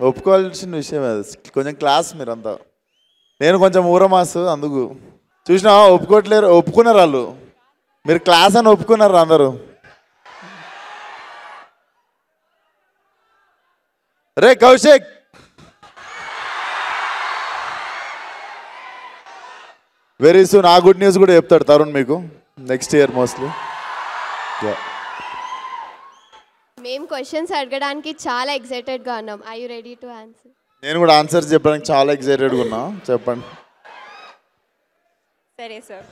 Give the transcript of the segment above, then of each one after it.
ఒప్పుకోవాల్సిన విషయం అది. కొంచెం క్లాస్ మీరంతా. నేను కొంచెం ఊరమాసు అందుకు చూసినా ఒప్పుకోవట్లేరు. ఒప్పుకున్నారు వాళ్ళు. మీరు క్లాస్ అని ఒప్పుకున్నారు అందరూ. రే కౌశిక్, వెరీ సూన్ ఆ గుడ్ న్యూస్ కూడా చెప్తాడు తరుణ్ మీకు నెక్స్ట్ ఇయర్ మోస్ట్లీ. మేము క్వశ్చన్స్ అడగడానికి చాలా ఎక్సైటెడ్గా ఉన్నాం. I you ready to answer? నేను కూడా ఆన్సర్స్ చెప్పడానికి చాలా ఎక్సైటెడ్గా ఉన్నా. చెప్పండి. సరే సార్,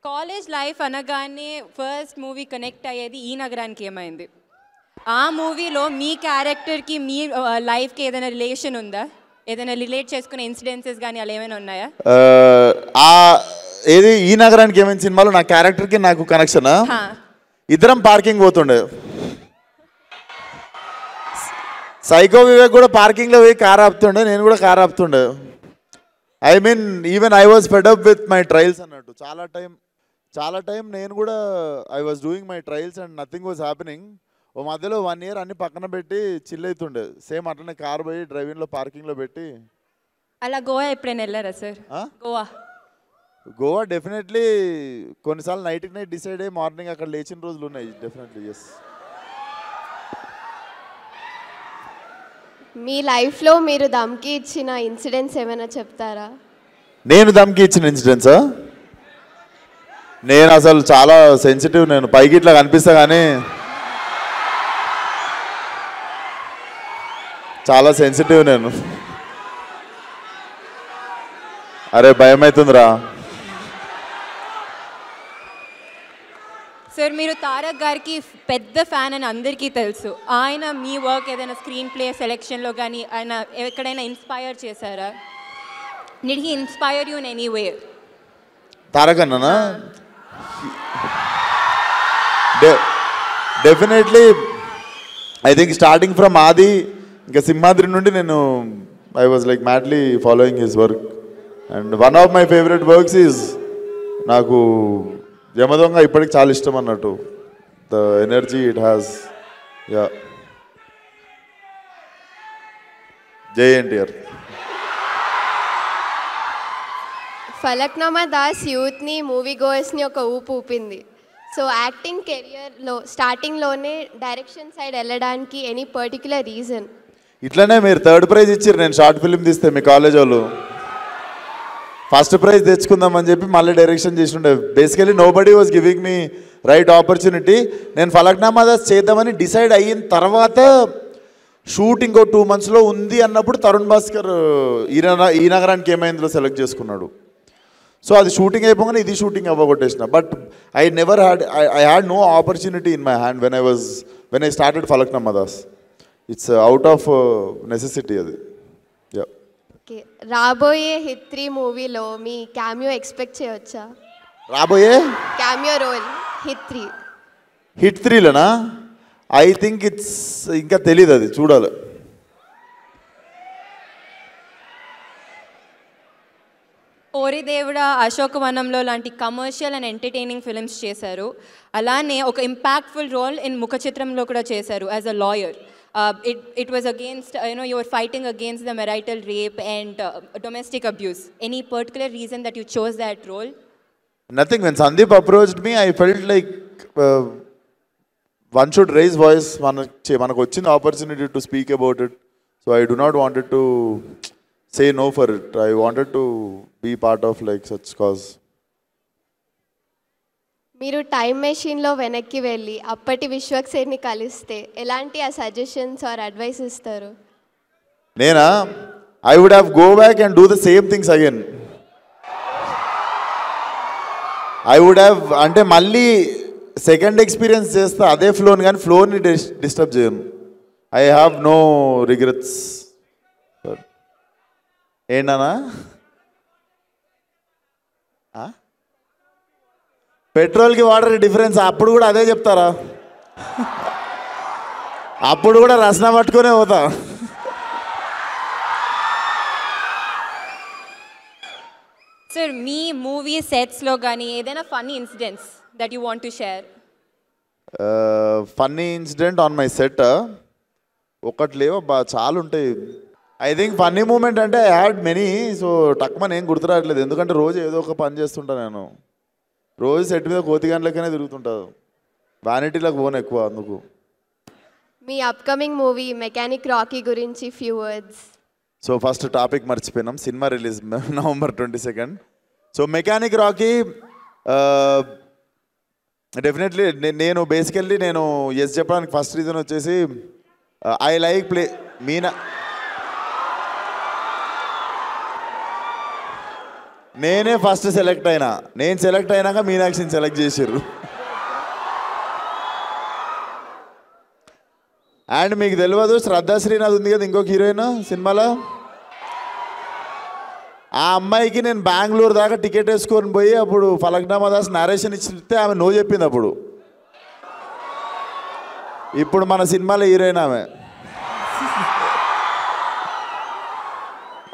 కాలేజ్ లైఫ్ అనగానే ఫస్ట్ మూవీ కనెక్ట్ అయ్యేది ఈ నగరానికి ఏమైంది? ఆ మూవీలో మీ క్యారెక్టర్కి మీ లైఫ్కి ఏదైనా రిలేషన్ ఉందా? ఏదైనా రిలేట్ చేసుకునే ఇన్సిడెన్సెస్ కానీ అలా ఏమైనా ఉన్నాయా? ఏది ఈ నగరానికి ఏమైంది సినిమాలో నా క్యారెక్టర్కి నాకు కనెక్షన్. ఇద్దరం పార్కింగ్ పోతుండే. సైకో వివేక్ కూడా పార్కింగ్లో పోయి కార్ ఆపుతుండే, నేను కూడా కార్ ఆపుతుండే. I mean even I was fed up with my trials అన్నట్టు. చాలా టైం నేను కూడా I was doing my trials and nothing was happening. ఓ మధ్యలో 1 year అన్ని పక్కన పెట్టి చిల్ అవుతుండే. సేమ్ అట్లనే కార్ పోయి డ్రైవింగ్లో పార్కింగ్లో పెట్టి. అలా గోవా ఎప్పుడైనా వెళ్ళారా సార్? గోవా డెఫినెట్లీ కొన్నిసార్లు నైట్కి నైట్ డిసైడ్ అయ్యి మార్నింగ్ అక్కడ లేచిన రోజులు ఉన్నాయి. Definitely yes. మీ లైఫ్లో మీరు దమ్కి ఇచ్చిన ఇన్సిడెంట్స్ ఏమైనా చెప్తారా? నేను దమ్కి ఇచ్చిన ఇన్సిడెంట్సా? నేను అసలు చాలా సెన్సిటివ్. నేను పైకి ఇట్లా కనిపిస్తా కానీ చాలా సెన్సిటివ్ నేను. అరే భయం అవుతుందిరా. సార్, మీరు తారక్ గారికి పెద్ద ఫ్యాన్ అని అందరికీ తెలుసు. ఆయన మీ వర్క్ ఏదైనా స్క్రీన్ ప్లే సెలెక్షన్లో కానీ ఆయన ఎక్కడైనా ఇన్స్పైర్ చేశారా? Did he inspire you in any way? Tarak అన్ననా? Definitely. I think starting from Aadi ఇంకా సింహాద్రి నుండి నేను I was like madly following his work. And one of my favourite works is నాకు యమదొంగ ఇప్పటికి చాలా ఇష్టం అన్నట్టు. The energy it has. Yeah, జై ఎన్టీఆర్. ఫలక్నామా దాస్ యూత్ని మూవీ గోయర్స్ని ఒక ఊపు ఊపింది. సో యాక్టింగ్ కెరియర్లో స్టార్టింగ్లోనే డైరెక్షన్ సైడ్ వెళ్ళడానికి ఎనీ పర్టిక్యులర్ రీజన్? ఇట్లనే మీరు 3rd ప్రైజ్ ఇచ్చారు నేను షార్ట్ ఫిల్మ్ తీస్తే. మీ కాలేజ్ వాళ్ళు ఫస్ట్ ప్రైజ్ తెచ్చుకుందామని చెప్పి మళ్ళీ డైరెక్షన్ చేసిండే. Basically nobody was giving me right opportunity. నేను ఫలక్నామా దాస్ చేద్దామని డిసైడ్ అయిన తర్వాత షూట్ ఇంకో 2 monthsలో ఉంది అన్నప్పుడు తరుణ్ భాస్కర్ ఈ నగరానికి ఏమైందో సెలెక్ట్ చేసుకున్నాడు. సో అది షూటింగ్ అయిపోగానే ఇది షూటింగ్ అవ్వగొట్టేసిన. But I never had no opportunity in my hand when I started Falaknuma Das. It's out of necessity అది. యా. ఓకే, రాబోయే హిట్ 3 మూవీలో మీ క్యామియో ఎక్స్పెక్ట్ చేయవచ్చా? రాబోయే క్యామియో రోల్ హిట్ 3లోనా? ఐ థింక్ ఇట్స్ ఇంకా తెలీదు, అది చూడాలి. ఓరి దేవుడా, అశోకవనంలో లాంటి కమర్షియల్ అండ్ ఎంటర్టైనింగ్ ఫిల్మ్స్ చేశారు. అలానే ఒక ఇంపాక్ట్ఫుల్ రోల్ ఇన్ ముఖ చిత్రంలో కూడా చేశారు as a lawyer. It was against, you were fighting against the marital rape and domestic abuse. Any particular reason that you chose that role? Nothing. When Sandeep approached me, I felt like one should raise voice. Manaku vachinda opportunity to speak about it. So I do not wanted to say no for it. I wanted to be part of like such cause. మీరు time మెషిన్లో వెనక్కి వెళ్ళి అప్పటి విశ్వక్సేన్ని కలిస్తే ఎలాంటి ఆ suggestions are advice ఇస్తారు? నేనా? I would have go back and do the same things again. I would have అంటే మళ్ళీ సెకండ్ ఎక్స్పీరియన్స్ చేస్తా అదే ఫ్లోని, కానీ ఫ్లోని డిస్టర్బ్ చేయను. I have no regrets. ఏంటన్నా? పెట్రోల్కి వాటర్ డిఫరెన్స్ అప్పుడు కూడా అదే చెప్తారా? అప్పుడు కూడా రసన పట్టుకునే పోతా. సార్, మీ మూవీ సెట్స్లో కానీ ఏదైనా funny incidents that you want to share? Funny incident on my set ఒకటి లేవు, చాలా ఉంటాయి. ఐ థింక్ ఫన్నీ మూమెంట్ అంటే ఐ హ్యాడ్ మెనీ. సో టక్మన్ ఏం గుర్తురావట్లేదు, ఎందుకంటే రోజు ఏదో ఒక పని చేస్తుంటా నేను. రోజు సెట్ మీద కోతిగాన్లకనే తిరుగుతుంటాను, వ్యానిటీలకు పోను ఎక్కువ. అందుకు మీ అప్కమింగ్ మూవీ మెకానిక్ రాకీ గురించి few words. So first topic మర్చిపోయినాం, సినిమా release November 22. So Mechanic Rocky definitely నేను బేసికల్లీ నేను ఎస్ చెప్పడానికి ఫస్ట్ రీజన్ వచ్చేసి ఐ లైక్ ప్లే మీనా. నేనే ఫస్ట్ సెలెక్ట్ అయినా, నేను సెలెక్ట్ అయినాక మీనాక్షిని సెలెక్ట్ చేసారు. అండ్ మీకు తెలియదు, శ్రద్ధా శ్రీనాథ్ ఉంది కదా ఇంకొక హీరోయిన్ సినిమాలో, ఆ అమ్మాయికి నేను బెంగళూరు దాకా టికెట్ వేసుకొని పోయి అప్పుడు ఫలక్నామా దాస్ నరేషన్ ఇచ్చితే ఆమె నో చెప్పింది. అప్పుడు ఇప్పుడు మన సినిమాలో హీరోయిన్ ఆమె.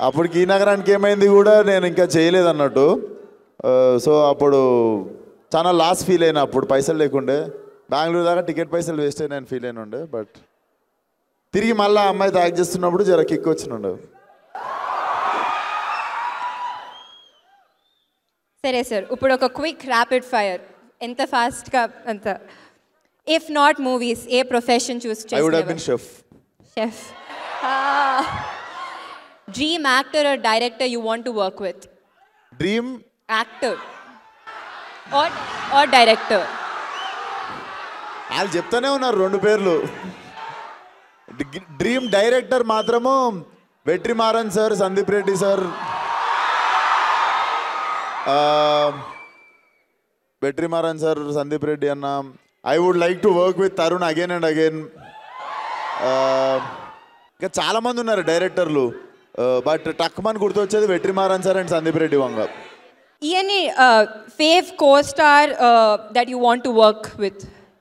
అప్పటికి ఈ నగరానికి ఏమైంది కూడా నేను ఇంకా చేయలేదు అన్నట్టు. సో అప్పుడు చాలా లాస్ ఫీల్ అయినా, అప్పుడు పైసలు లేకుండే, బెంగళూరు దాకా టికెట్ పైసలు వేస్ట్ అయినా ఫీల్ అయిన ఉండే. బట్ తిరిగి మళ్ళీ అమ్మాయితో యాక్ట్ చేస్తున్నప్పుడు జర కిక్ వచ్చినుండే. సరే సార్, ఇప్పుడు ఒక క్విక్ ర్యాపిడ్ ఫైర్, ఎంత ఫాస్ట్గా అంత. If not movies, a profession choose I would have been chef. Chef. Dream actor or director you want to work with? Dream actor or director? వాళ్ళు చెప్తానే ఉన్నారు రెండు పేర్లు. డ్రీమ్ డైరెక్టర్ మాత్రము Vetrimaaran sir, Sandeep Reddy sir. Vetrimaaran sir, Sandeep Reddy అన్న. I would like to work with Tarun again and again. ఇంకా చాలామంది ఉన్నారు డైరెక్టర్లు, బట్ టక్మన్ గుర్తొచ్చేది Vetrimaaran sir and Sandeep Reddy Vanga. Any fave co-star that you want to work with?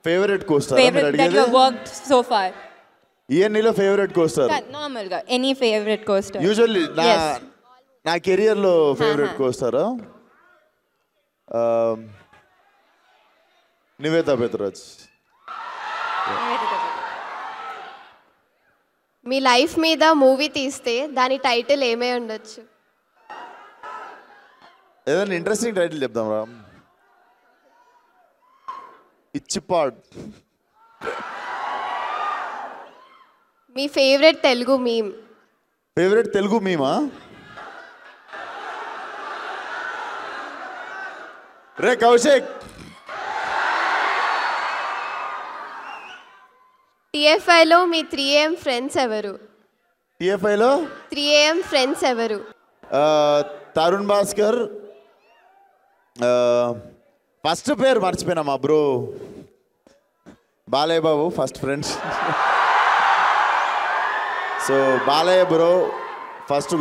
Favorite co-star? Favorite that you have worked so far? ఈఎన్ఈలో favourite co-star? Normal గా any favorite co-star? Usually నా కెరియర్లో ఫేవరెట్ co-star నివేతా పెత్రాజ్. మీ life మీద movie తీస్తే దాని title ఏమై ఉండొచ్చు? ఏదైనా ఇంట్రెస్టింగ్ టైటిల్ చెప్దాం రా. ఇచ్చిపాడ్. మీ favourite Telugu meme? Favourite Telugu మీమా? రే కౌశిక్. టిఎఫ్ఐలో మీ 3AM ఫ్రెండ్స్ ఎవరు? టిఎఫ్ఐలో 3AM ఫ్రెండ్స్ ఎవరు? తరుణ్ భాస్కర్. ఫస్ట్ పేరు మర్చిపోయినా, మా bro Balayya Babu first friends. So Balayya bro first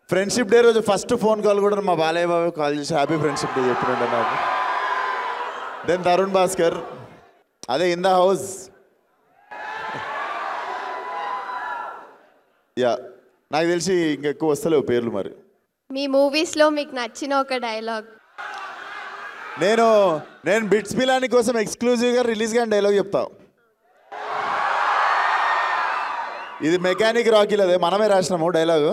friendship day రోజు ఫస్ట్ ఫోన్ కాల్ కూడా మా బాలయ్య బాబు కాల్ చేసి హ్యాపీ ఫ్రెండ్షిప్ డే చెప్పినండి నాకు. దెన్ తరుణ్ భాస్కర్, అదే ఇన్ ద హౌస్. యా, నాకు తెలిసి ఇంకెక్కువ వస్తలేవు పేర్లు. మరి మీ మూవీస్లో మీకు నచ్చిన ఒక డైలాగ్? నేను బిట్స్ పిలాని కోసం ఎక్స్క్లూజివ్గా రిలీజ్ కానీ డైలాగ్ చెప్తా. ఇది మెకానిక్ రాకీలో అదే మనమే రాసినాము డైలాగు.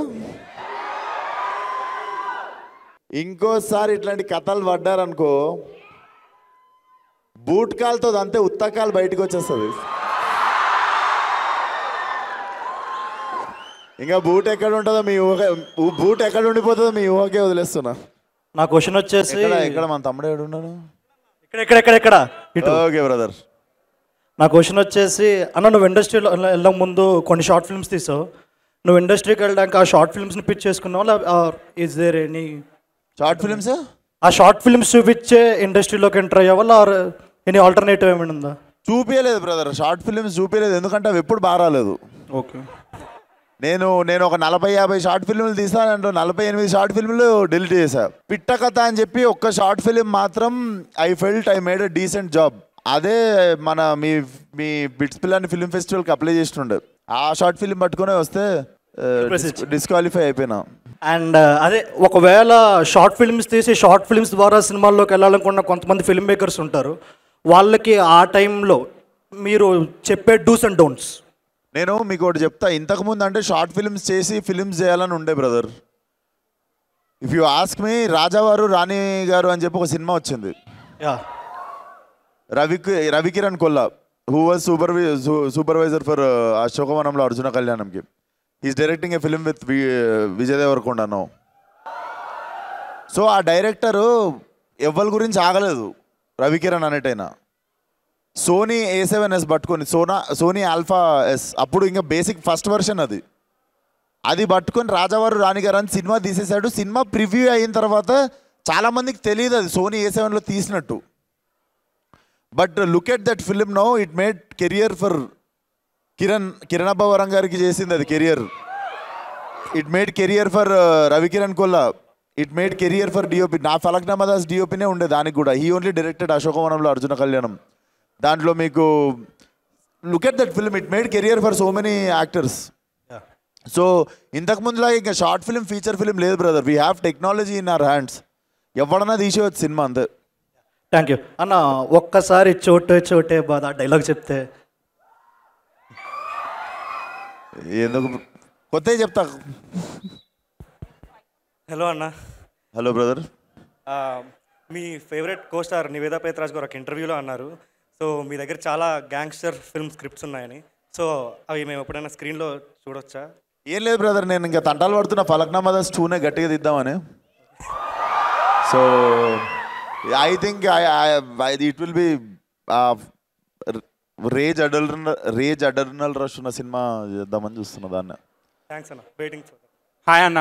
ఇంకోసారి ఇట్లాంటి కథలు పడ్డారనుకో, బూట్ కాల్తో అంతే ఉత్తకాలు బయటకు వచ్చేస్తుంది. ఇంకా బూట్ ఎక్కడ ఉంటుందో మీ ఊహ, బూట్ ఎక్కడ ఉండిపోతుందో మీ ఊహకే వదిలేస్తున్నా. నా క్వశ్చన్ వచ్చేసి, ఇక్కడ మన తమ్ముడు ఎక్కడ ఉన్నాను? ఇక్కడ ఓకే బ్రదర్. నా క్వశ్చన్ వచ్చేసి, అన్న నువ్వు ఇండస్ట్రీలో వెళ్ళక ముందు కొన్ని షార్ట్ ఫిల్మ్స్ తీసావు. నువ్వు ఇండస్ట్రీకి వెళ్ళడానికి ఆ షార్ట్ ఫిల్మ్స్ని పిచ్ చేసుకున్నావు, is there any short films? ఆ షార్ట్ ఫిల్మ్స్ చూపించే ఇండస్ట్రీలోకి ఎంటర్ అయ్యావా, ఆర్ ఎనీ ఆల్టర్నేటివ్ ఏమైనా ఉందా? చూపించలేదు బ్రదర్, షార్ట్ ఫిల్మ్స్ చూపించలేదు, ఎందుకంటే అవి ఎప్పుడు బాగా రాలేదు. ఓకే. నేను ఒక 40-50 షార్ట్ ఫిల్మ్లు తీసానంటూ 48 షార్ట్ ఫిల్మ్లు డిలీట్ చేశా. పిట్ట కథ అని చెప్పి ఒక్క షార్ట్ ఫిల్మ్ మాత్రం I felt I made a decent job. అదే మన మీ బిట్స్ పిల్లని ఫిల్మ్ ఫెస్టివల్కి అప్లై చేస్తుండే. ఆ షార్ట్ ఫిల్మ్ పట్టుకునే వస్తే డిస్క్వాలిఫై అయిపోయినా. అండ్ అదే ఒకవేళ షార్ట్ ఫిల్మ్స్ తీసి షార్ట్ ఫిల్మ్స్ ద్వారా సినిమాల్లోకి వెళ్ళాలనుకున్న కొంతమంది ఫిల్మ్ మేకర్స్ ఉంటారు, వాళ్ళకి ఆ టైంలో మీరు చెప్పే డూస్ అండ్ డోంట్స్? నేను మీకు ఒకటి చెప్తా, ఇంతకుముందు అంటే షార్ట్ ఫిల్మ్స్ చేసి ఫిల్మ్స్ చేయాలని ఉండే brother. If you ask me, Rajavaru Rani Garu అని చెప్పి ఒక సినిమా వచ్చింది. Ravikiran Kolla, who was supervisor for Ashokavanamlo Arjuna కళ్యాణంకి. He's directing a film with Vijay Deverakonda no. So ఆ డైరెక్టరు ఎవరి గురించి ఆగలేదు, రవికిరణ్ అనేటైనా. సోనీ A7S పట్టుకొని, సోనీ ఆల్ఫా ఎస్, అప్పుడు ఇంకా బేసిక్ ఫస్ట్ వర్షన్ అది పట్టుకొని రాజావారు రాణిగారు అని సినిమా తీసేశాడు. సినిమా ప్రివ్యూ అయిన తర్వాత చాలామందికి తెలియదు అది సోనీ A7లో తీసినట్టు. But look at that film no, it made career for Kiran Abbavaram గారికి చేసింది అది career. It made career for Ravikiran Kolla, it made career for DOP. నా ఫలక్నామా దాస్ డిఓపినే ఉండే దానికి కూడా. He only directed Ashokavanamlo Arjuna Kalyanam. దాంట్లో మీకు look at that film, it made career for so many actors. So ఇంతకుముందులాగా ఇంకా షార్ట్ ఫిల్మ్ ఫీచర్ ఫిల్మ్ లేదు brother. We have technology in our hands. ఎవడన్నా తీసేవచ్చు సినిమా అంతే. థ్యాంక్ యూ అన్న. ఒక్కసారి చోటే చోటే బాధ డైలాగ్ చెప్తే. ఎందుకు కొత్తవి చెప్తా. హలో అన్న. Hello brother. మీ ఫేవరెట్ కోస్టార్ నివేదా పేత్రాజ్ గారు ఒక ఇంటర్వ్యూలో అన్నారు, సో మీ దగ్గర చాలా గ్యాంగ్స్టర్ ఫిల్మ్ స్క్రిప్ట్స్ ఉన్నాయని. సో అవి మేము ఎప్పుడైనా స్క్రీన్లో చూడొచ్చా? ఏం లేదు బ్రదర్, నేను ఇంకా తంటాలు పడుతున్నా ఫలక్నామా దాస్ 2నే గట్టిగా తీద్దామని. So I think it will be rage adrenal rush ఉన్న సినిమా చేద్దామని చూస్తున్నా దాన్ని. థ్యాంక్స్ అన్న, వెయిటింగ్ ఫర్. హాయ్ అన్న,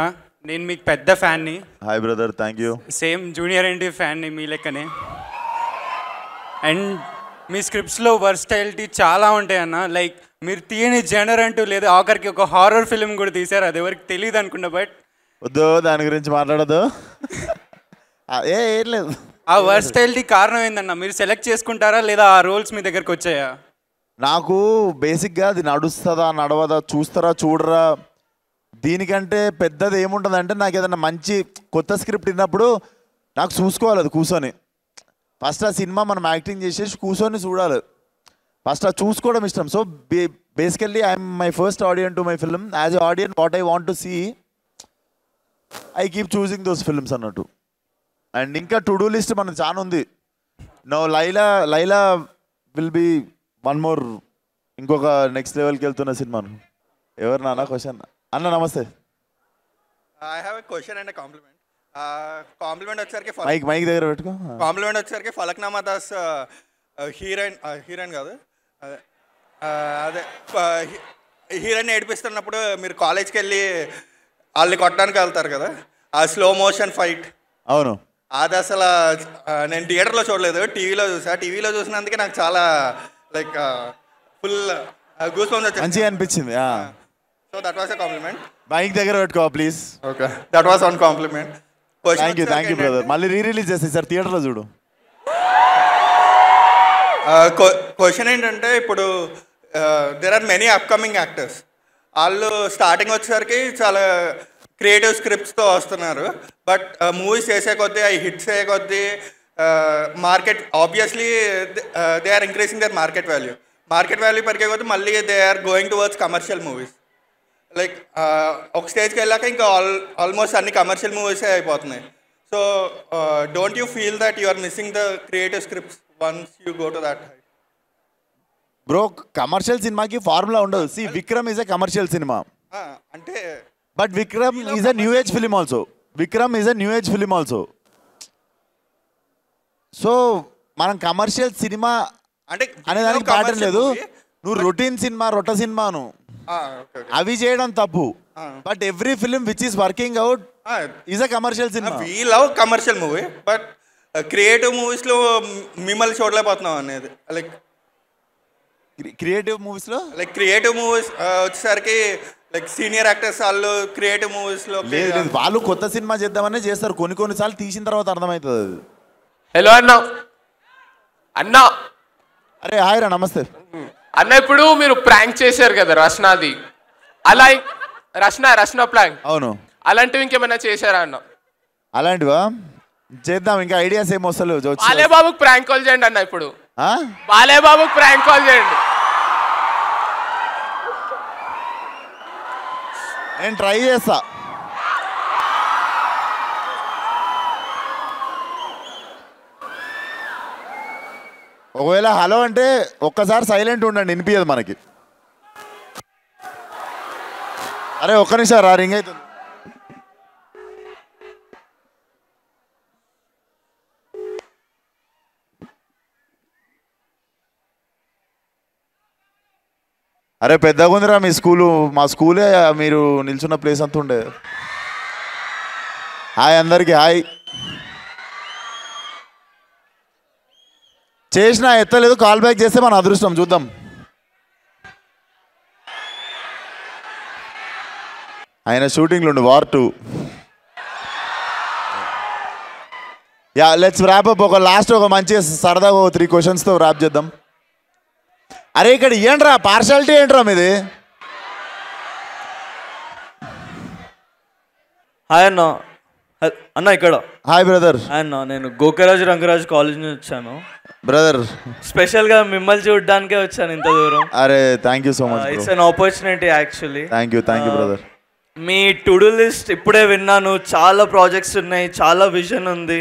నేను మీకు పెద్ద ఫ్యాన్ని. Hi brother, thank you. Same junior NT ఫ్యాన్ని మీ లెక్కనే. అండ్ మీ స్క్రిప్ట్స్లో వర్స్టైలిటీ చాలా ఉంటాయి అన్న. లైక్ మీరు తీయని జనర్ అంటూ లేదు, ఆఖరికి ఒక హారర్ ఫిల్మ్ కూడా తీశారు, అది ఎవరికి తెలియదు అనుకున్నా. బట్ వద్దు దాని గురించి మాట్లాడదు. ఏం లేదు. ఆ వర్స్టైలిటీ కారణం ఏందన్న? మీరు సెలెక్ట్ చేసుకుంటారా లేదా ఆ రోల్స్ మీ దగ్గరకు వచ్చాయా? నాకు బేసిక్గా అది నడుస్తుందా నడవదా, చూస్తారా చూడరా, దీనికంటే పెద్దది ఏముంటుంది అంటే, నాకు ఏదైనా మంచి కొత్త స్క్రిప్ట్ విన్నప్పుడు నాకు చూసుకోవాలి అది కూర్చొని. ఫస్ట్ ఆ సినిమా మనం యాక్టింగ్ చేసేసి కూర్చొని చూడాలి. ఫస్ట్ అది చూసుకోవడం ఇష్టం. So basically I'm my first audience to my film. As a audience what I want to see, I keep చూసింగ్ దోస్ ఫిల్మ్స్ అన్నట్టు. అండ్ ఇంకా టు డూ లిస్ట్ మనకు చాలా ఉంది. No Laila will be one more, ఇంకొక నెక్స్ట్ లెవెల్కి వెళ్తున్న సినిమాను. ఎవరు నాన్న క్వశ్చన్? అన్న నమస్తే. I have a question and a compliment. Compliment వచ్చేసరికి మైక్ దగ్గర పెట్టుకో. కాంప్లిమెంట్ వచ్చేసరికి ఫలక్నామా దాస్ హీరోయిన్ కాదు, అదే హీరోయిన్ ఏడిపిస్తున్నప్పుడు మీరు కాలేజ్కి వెళ్ళి వాళ్ళని కొట్టడానికి వెళ్తారు కదా, ఆ స్లో మోషన్ ఫైట్. అవును, అది అసలు నేను థియేటర్లో చూడలేదు, టీవీలో చూసా. టీవీలో చూసినందుకే నాకు చాలా లైక్ ఫుల్ గూస్ బంప్స్ వచ్చాయి, మంచిగా అనిపించింది. So that was a compliment. Mic దగ్గర పెట్టుకో please. Okay, that was one compliment. Thank you brother. మళ్ళీ రిలీజ్ చేస్తాయి సార్ థియేటర్లో చూడు. క్వశ్చన్ ఏంటంటే, ఇప్పుడు there are many upcoming actors. వాళ్ళు స్టార్టింగ్ వచ్చేసరికి చాలా క్రియేటివ్ స్క్రిప్ట్స్తో వస్తున్నారు. బట్ మూవీస్ చేసే కొద్దీ, అవి హిట్స్ అయ్యే కొద్దీ market obviously they are increasing their market value. Market value పెరిగే కొద్దీ మళ్ళీ they are going towards commercial movies. Like ఒక స్టేజ్కి వెళ్ళాక ఇంకా ఆల్మోస్ట్ అన్ని కమర్షియల్ మూవీసే అయిపోతున్నాయి. So don't you feel that you are missing the creative scripts once you go to that height? Bro, commercial సినిమాకి ఫార్ములా ఉండదు. See Vikram is a commercial సినిమా, అంటే but Vikram is a new age film also. So మనం commercial సినిమా అంటే అనేదానికి pattern లేదు. నువ్వు రొటీన్ సినిమా, రొట్ట సినిమాను అవి చేయడం తప్పు. But every film which is working out is a commercial cinema. We love commercial movie, but creative మూవీస్లో మిమ్మల్ని చూడలేకపోతున్నాం అనేది. లైక్ క్రియేటివ్ మూవీస్లో వచ్చేసరికి లైక్ సీనియర్ యాక్టర్స్ వాళ్ళు క్రియేటివ్ మూవీస్లో లేదు, వాళ్ళు కొత్త సినిమా చేద్దామనే చేస్తారు. కొన్నిసార్లు తీసిన తర్వాత అర్థమవుతుంది అది. హలో అన్న. అరే హాయ్ రా, నమస్తే అన్న. ఇప్పుడు మీరు ప్రాంక్ చేశారు కదా రష్నాది, అలా రష్నా ప్రాంక్. అవును, అలాంటివి ఇంకేమైనా చేశారా అన్న? అలాంటివా చేద్దాం. ఇంకా ఐడియాస్ ఏమో వస్తలేవు. బాలేబాబుకి ప్రాంక్ కాల్ చేయండి అన్న. ఇప్పుడు బాలేబాబుకి ప్రాంక్ కాల్ చేయండి. నేను ట్రై చేస్తా. ఒకవేళ హలో అంటే ఒక్కసారి సైలెంట్ ఉండండి, వినిపించదు మనకి. అరే ఒక్క నిమిషం రా, రింగ్ అవుతుంది. అరే పెద్దగా ఉందిరా మీ స్కూలు. మా స్కూలే మీరు నిల్చున్న ప్లేస్ అంతా ఉండే. హాయ్ అందరికీ హాయ్. చేసినా ఎత్తలేదు, కాల్ బ్యాక్ చేస్తే మన అదృష్టం. చూద్దాం. ఆయన షూటింగ్లు ఉండు war 2. Yeah let's wrap up. ఒక లాస్ట్ ఒక మంచి సరదాగా 3 క్వశ్చన్స్తో ర్యాప్ చేద్దాం. అరే ఇక్కడ ఏంట్రా పార్షాలిటీ ఏంట్రా మీది? హాయ్ అన్న. అన్న ఇక్కడ. Hi brother. హాయ్ అన్న, నేను గోకరాజు రంగరాజు కాలేజ్ నుంచి వచ్చాను బ్రదర్. స్పెషల్గా మిమ్మల్ని చూడడానికే వచ్చాను ఇంత దూరం. అరే thank you so much. It's an opportunity actually. Thank you brother. మీ టు డూ లిస్ట్ ఇప్పుడే విన్నాను. చాలా ప్రాజెక్ట్స్ ఉన్నాయి, చాలా విజన్ ఉంది.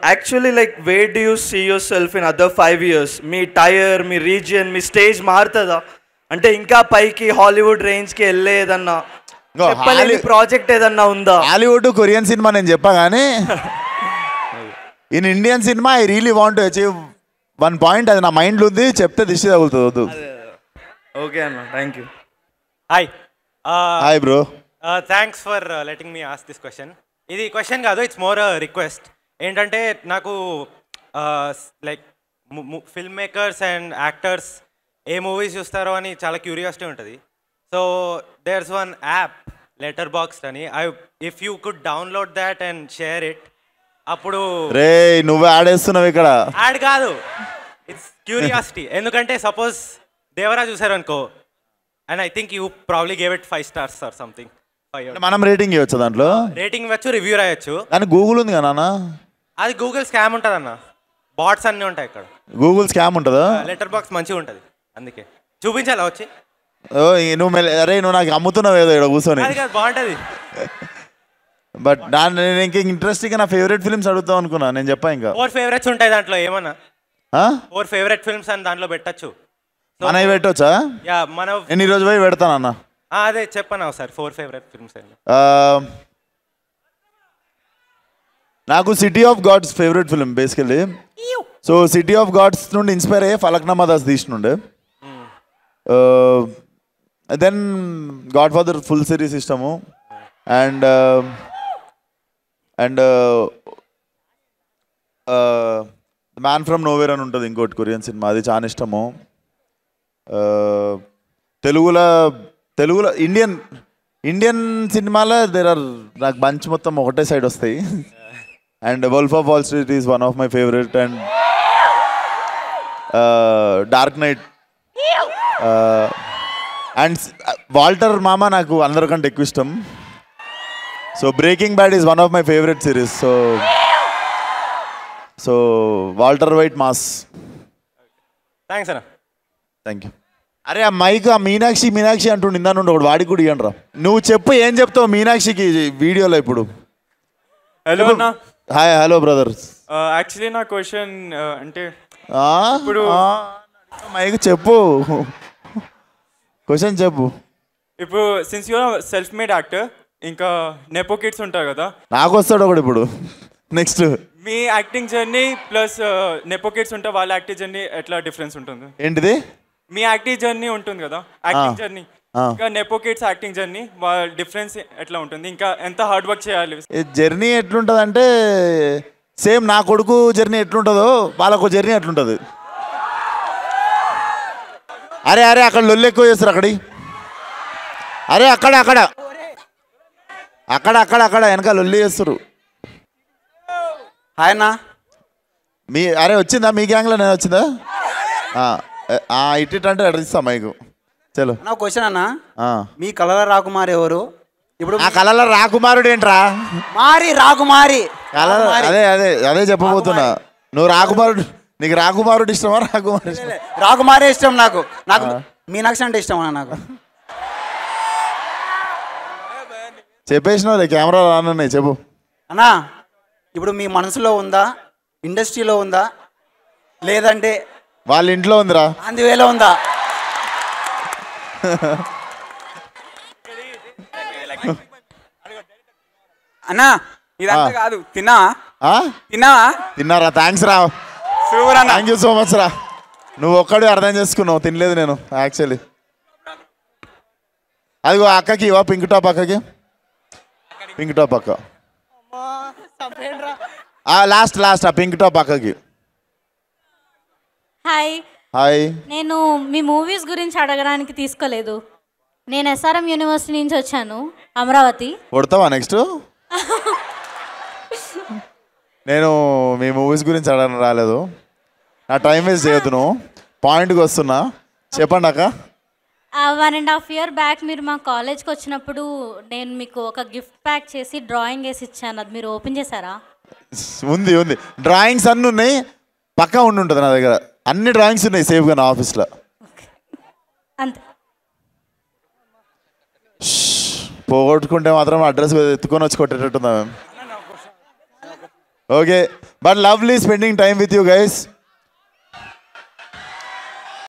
Actually like where do you see yourself in other 5 years? మీ టైర్, మీ రీజియన్, మీ స్టేజ్ మారుతుందా? అంటే ఇంకా పైకి హాలీవుడ్ రేంజ్కి వెళ్ళేదన్నా చెప్పలేని ప్రాజెక్ట్ ఏదన్నా ఉందా? హాలీవుడ్ కొరియన్ సినిమా నేను చెప్పా కానీ in Indian cinema I really want to achieve 1 point. అది నా మైండ్లో ఉంది, చెప్తే దిష్టి తగులుతుంది. వద్దు. ఓకే అన్న, thank you. Hi. Hi bro. Thanks for letting me ask this question. ఇది క్వశ్చన్ కాదు, ఇట్స్ మోర్ రిక్వెస్ట్. ఏంటంటే నాకు like film makers and actors ఏ మూవీస్ చూస్తారో అని చాలా క్యూరియాసిటీ ఉంటుంది. So there's one app letter box అని. If you could download that and share it. అప్పుడు రే నువ్వే ఆడేస్తున్నావు ఇక్కడ. యాడ్ కాదు, ఇట్స్ క్యూరియాసిటీ. ఎందుకంటే సపోజ్ దేవరా చూసారు అనుకో, and I think you probably gave it 5 stars or something. మనం రేటింగ్ ఇవ్వచ్చు దాంట్లో. రేటింగ్ ఇవ్వచ్చు, రివ్యూ రాయొచ్చు. కానీ గూగుల్ ఉంది కదా నాన్న. అది గూగుల్ స్కామ్ ఉంటుంది అన్న. బాట్స్ అన్నీ ఉంటాయి ఇక్కడ. గూగుల్ స్కామ్ ఉంటుందా? లెటర్ బాక్స్ మంచిగా ఉంటుంది, అందుకే చూపించాలా వచ్చి. నువ్వు అరే నువ్వు నాకు అమ్ముతున్నావు ఏదో ఇక్కడ కూర్చొని. అది కాదు, బాగుంటుంది. బట్ దాన్ని నేను ఇంక ఇంట్రెస్టింగ్ నా ఫేవరెట్ ఫిల్మ్స్ అడుగుతావు అనుకున్నా. నేను చెప్పా ఇంకా 4 favorites ఉంటాయి దాంట్లో. ఏమన్నా 4 favorite films అని దాంట్లో పెట్టచ్చు. మనవి పెట్టవచ్చా? యా మన నేను ఈరోజు పోయి పెడతాను అన్న. అదే చెప్పనా ఒకసారి 4 favorite films అని. నాకు city of gods favourite film basically. So city of gods నుండి ఇన్స్పైర్ అయ్యే ఫలక్నామా దాస్ తీసినుండే. Then god father full series ఇష్టము. అండ్ మ్యాన్ ఫ్రమ్ నోవేర్ అని ఉంటుంది ఇంకోటి కొరియన్ సినిమా, అది చాలా ఇష్టము. తెలుగులో ఇండియన్ సినిమాలో నాకు బంచ్ మొత్తం ఒకటే సైడ్ వస్తాయి. And wolf of Wall Street is one of my favourite. And dark knight and Walter మామ నాకు అందరికంటే ఎక్కువ ఇష్టం. So breaking bad is one of my favourite series. So Walter White mass. Thanks అన్న. Thank you. అరే ఆ mic ఆ మీనాక్షి అంటుండు ఇందా నుండి ఒకటి వాడికి కూడా ఇవ్వండి రా. నువ్వు చెప్పు ఏం చెప్తావు మీనాక్షికి వీడియోలో ఇప్పుడు. హలో అన్న. హాయ్. Hello brother. యాక్చువల్లీ నా క్వశ్చన్ అంటే ఇప్పుడు మైక్ చెప్పు, క్వశ్చన్ చెప్పు. ఇప్పుడు since you are self made actor, ఇంకా నెపో కిడ్స్ ఉంటారు కదా. నాకు వస్తాడు ఒకటి ఇప్పుడు. నెక్స్ట్ మీ acting journey plus nepo kids ఉంటే వాళ్ళ యాక్టింగ్ జర్నీ ఎట్లా డిఫరెన్స్ ఉంటుంది? ఏంటిది? మీ యాక్టింగ్ జర్నీ ఉంటుంది కదా, యాక్టింగ్ జర్నీ, ఇంకా నెపో కిడ్స్ యాక్టింగ్ జర్నీ, వాళ్ళ డిఫరెన్స్ ఎట్లా ఉంటుంది? ఇంకా ఎంత హార్డ్ వర్క్ చేయాలి? జర్నీ ఎట్లుంటుంది అంటే సేమ్ నా కొడుకు జర్నీ ఎట్లుంటుందో వాళ్ళకు జర్నీ ఎట్లుంటుంది. అరే అక్కడ లొల్లు ఎక్కువ చేస్తారు అక్కడి. అరే అక్కడ వెనక లొల్లి చేస్తారు. హాయ్ అన్న. అరే వచ్చిందా మీ గ్యాంగ్లో? నేను వచ్చిందా? ఇట్ అంటే అడిగిస్తా మైకు. చలో నా క్వశ్చన్ అన్న, మీ కళల రాకుమారి ఎవరు? ఇప్పుడు ఆ కళల రాకుమారుడు ఏంట్రా? రాకుమారి. అదే చెప్పబోతున్నా. నువ్వు రాకుమారుడు, నీకు రాకుమారుడు ఇష్టమా? రాకుమారే ఇష్టం నాకు. మీనాక్షి అంటే ఇష్టం అన్న నాకు. చెప్పేసినావు కెమెరా రానున్నాయి చెప్పు. అన్నా ఇప్పుడు మీ మనసులో ఉందా, ఇండస్ట్రీలో ఉందా, లేదంటే వాళ్ళ ఇంట్లో ఉందిరా, అందువేలో ఉందా? అన్నా ఇదంతా కాదు, తిన్నారా? థ్యాంక్స్ రా, థ్యాంక్ యూ సో మచ్ రా. నువ్వు ఒక్కడే అర్థం చేసుకున్నావు, తినలేదు నేను యాక్చువల్లీ. అదిగో అక్కకి ఇవా, పింక్ టాప్ అక్కకి, పింక్ టాప్ అక్క. లాస్ట్ ఆ పింక్ టాప్ అక్కకి. Hi hi. నేను మీ మూవీస్ గురించి అడగడానికి తీసుకోలేదు. నేను SRM యూనివర్సిటీ నుంచి వచ్చాను, అమరావతి. కొడతావా నెక్స్ట్? నేను మీ మూవీస్ గురించి అడగడం రాలేదు, నా టైం వేస్ట్ చేయొద్దు, నువ్వు పాయింట్కి వస్తున్నా. చెప్పండి అక్క. 1.5 year బ్యాక్ మీరు మా కాలేజ్కి వచ్చినప్పుడు నేను మీకు ఒక గిఫ్ట్ ప్యాక్ చేసి డ్రాయింగ్ వేసి ఇచ్చాను, అది మీరు ఓపెన్ చేశారా? ఉంది డ్రాయింగ్స్ అన్నీ ఉన్నాయి, పక్కా ఉంటుంది నా దగ్గర. అన్ని డ్రాయింగ్స్ ఉన్నాయి సేఫ్గా నా ఆఫీస్లో. అంతే. పోగొట్టుకుంటే మాత్రం అడ్రస్ ఎత్తుకొని వచ్చి కొట్టేటట్టుందా ma'am? Okay, but lovely spending time with you guys.